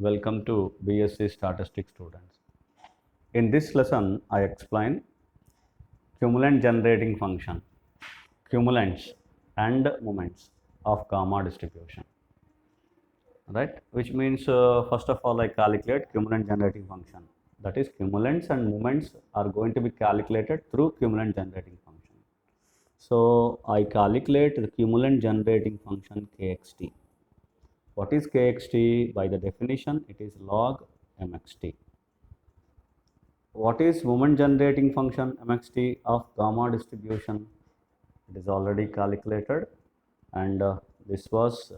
Welcome to BSc Statistics students. In this lesson, I explain cumulant generating function, cumulants and moments of gamma distribution. Right? Which means first of all I calculate cumulant generating function. That is cumulants and moments are going to be calculated through cumulant generating function. So I calculate the cumulant generating function kxt. What is kxt? By the definition, it is log mxt. What is moment generating function mxt of gamma distribution? It is already calculated, and this was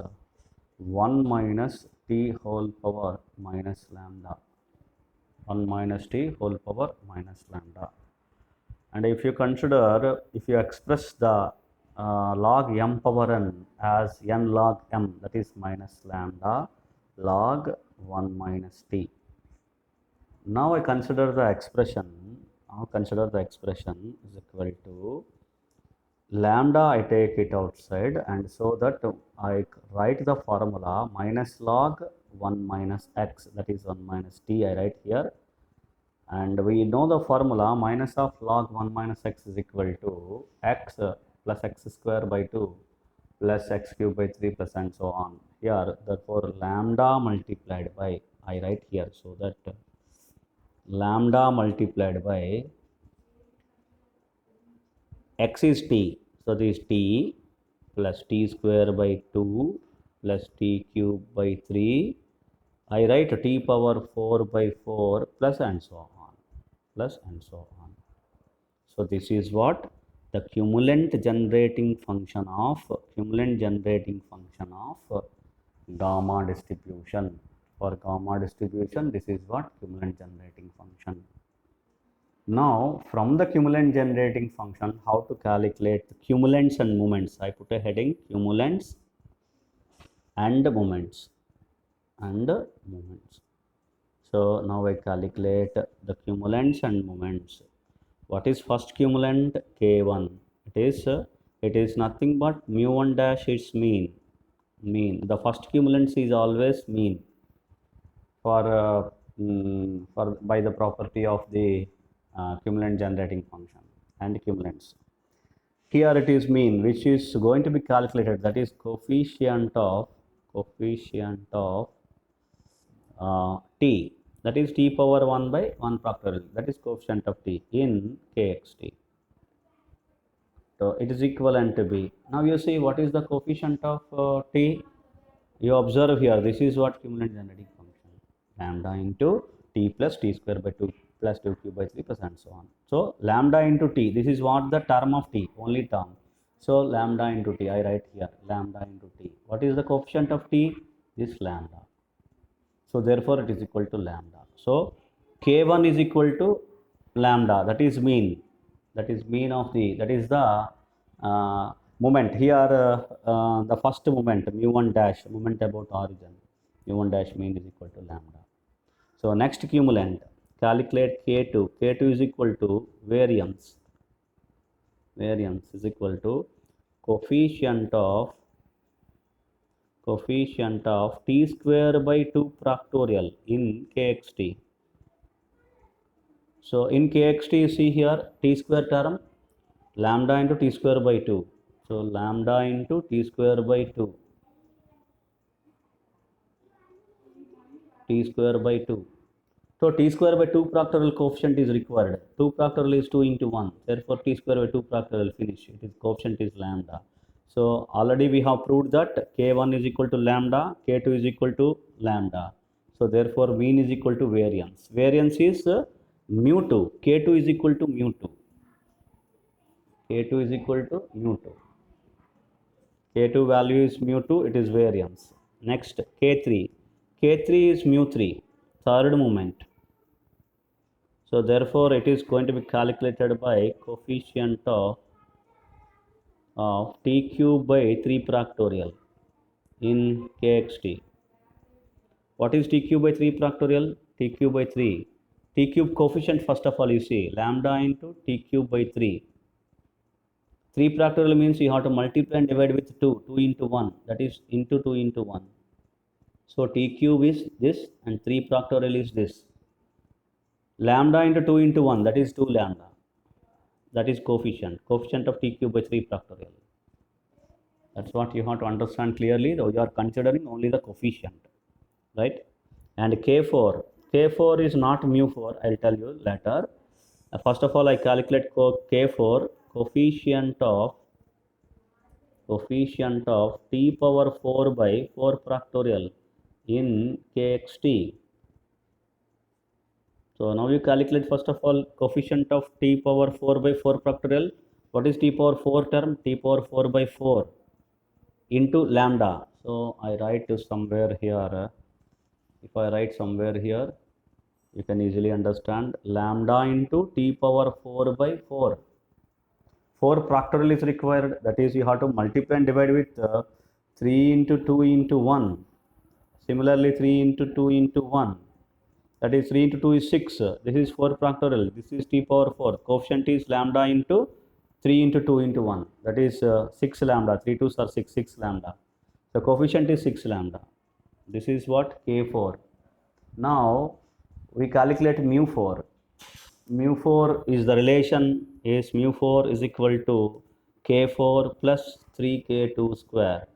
1 minus t whole power minus lambda. 1 minus t whole power minus lambda. And if you consider, if you express the log m power n as n log m, that is minus lambda log 1 minus t. Now I consider the expression. Is equal to lambda. I take it outside, and so that I write the formula minus log 1 minus x, that is 1 minus t. I write here, and we know the formula minus of log 1 minus x is equal to x plus x square by 2 plus x cube by 3 plus and so on. Here, therefore, lambda multiplied by, I write here, so that lambda multiplied by x is t, so this t plus t square by 2 plus t cube by 3. I write t power 4 by 4 plus and so on, So this is what the cumulant generating function of gamma distribution. For gamma distribution, this is what cumulant generating function. Now, from the cumulant generating function, how to calculate the cumulants and moments? I put a heading cumulants and moments. So now I calculate the cumulants and moments. What is first cumulant? K1. It is nothing but mu1 dash is mean. The first cumulant is always mean for by the property of the cumulant generating function and cumulants. Here it is mean, which is going to be calculated, that is coefficient of t, that is t power 1 by 1 factorial, that is coefficient of t in kxt. So it is equivalent to b. Now you see what is the coefficient of t. You observe here, this is what cumulant generating function, lambda into t plus t square by 2 plus 2 cube by 3 plus and so on. So lambda into t, this is what the term of t, only term. So lambda into t, I write here lambda into t. What is the coefficient of t? This lambda. So therefore it is equal to lambda. So k1 is equal to lambda, that is mean. That is the moment. Here the first moment, mu1 dash, moment about origin, mu1 dash mean is equal to lambda. So next cumulant, calculate k2. K2 is equal to variance. Variance is equal to coefficient of t square by 2 factorial in kxt. So in kxt, you see here t square term, lambda into t square by 2. So lambda into t square by 2. T square by 2. So t square by 2 factorial coefficient is required. 2 factorial is 2 into 1. Therefore, t square by 2 factorial finish. It is coefficient is lambda. So already we have proved that k1 is equal to lambda, k2 is equal to lambda. So therefore, mean is equal to variance. Variance is mu2. K2 is equal to mu2. K2 is equal to mu2. K2 value is mu2. It is variance. Next, K3. K3 is mu3. Third moment. So therefore, it is going to be calculated by coefficient of t cube by 3 factorial in kxt. What is t cube by 3 factorial? T cube by 3. T cube coefficient, first of all, you see lambda into t cube by 3. 3 factorial means you have to multiply and divide with 2. 2 into 1. That is into 2 into 1. So t cube is this and 3 factorial is this. Lambda into 2 into 1, that is 2 lambda. That is coefficient of t cube by 3 factorial. That's what you have to understand clearly. You are considering only the coefficient, right? And K4 is not mu4. I'll tell you later. First of all, I calculate K4 coefficient of t power 4 by 4 factorial in kxt. So now you calculate first of all coefficient of t power 4 by 4 factorial. What is t power 4 term? T power 4 by 4 into lambda. So I write somewhere here. If I write somewhere here, you can easily understand. Lambda into t power 4 by 4. 4 factorial is required. That is, you have to multiply and divide with 3 into 2 into 1. Similarly, 3 into 2 into 1. That is 3 into 2 is 6. This is 4 factorial. This is t power 4. Coefficient is lambda into 3 into 2 into 1. That is 6 lambda. 3 2s are 6, 6 lambda. The coefficient is 6 lambda. This is what? K4. Now we calculate mu4. Mu4 is the relation is mu4 is equal to K4 plus 3K2 square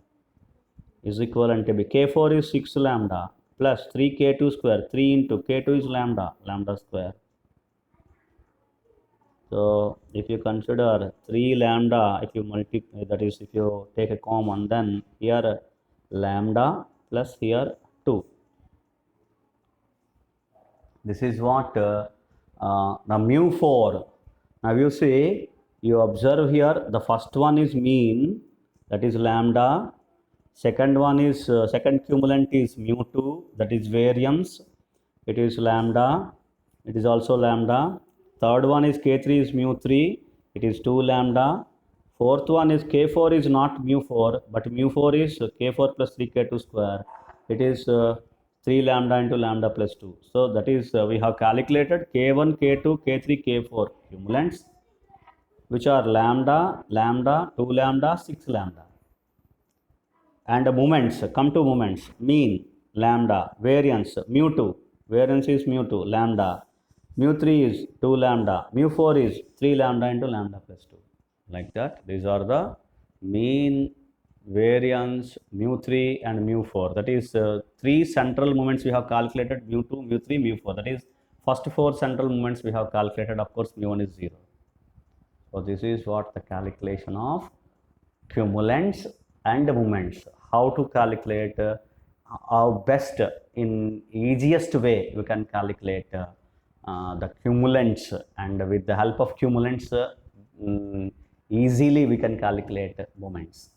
is equivalent to be K4 is 6 lambda plus 3K2 square. 3 into K2 is lambda square. So if you consider 3 lambda, if you multiply, that is if you take a common, then here lambda plus here 2. This is what the mu4. Now you see, you observe here, the first one is mean, that is lambda. Second one is second cumulant is mu2, that is variance. It is lambda. It is also lambda. Third one is K3 is mu3. It is 2 lambda. Fourth one is K4 is not mu4, but mu4 is K4 plus 3K2 square. It is 3 lambda into lambda plus 2. So that is we have calculated K1, K2, K3, K4 cumulants, which are lambda, 2 lambda, 6 lambda. And the moments, come to moments, mean, lambda, variance, mu2, variance is mu2, lambda, mu3 is 2 lambda, mu4 is 3 lambda into lambda plus 2. Like that, these are the mean, variance, mu3 and mu4. That is 3 central moments we have calculated, mu2, mu3, mu4. That is first 4 central moments we have calculated. Of course, mu1 is 0. So this is what the calculation of cumulants and moments. How to calculate our best in easiest way we can calculate the cumulants, and with the help of cumulants easily we can calculate moments.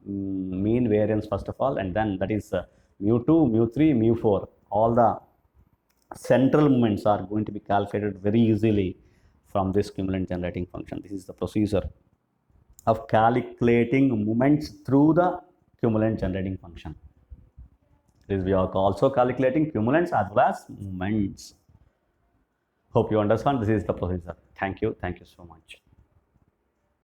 Mean, variance first of all, and then that is mu2, mu3, mu4. All the central moments are going to be calculated very easily from this cumulant generating function. This is the procedure of calculating moments through the cumulant generating function. This we are also calculating cumulants as well as moments. Hope you understand. This is the procedure. Thank you so much.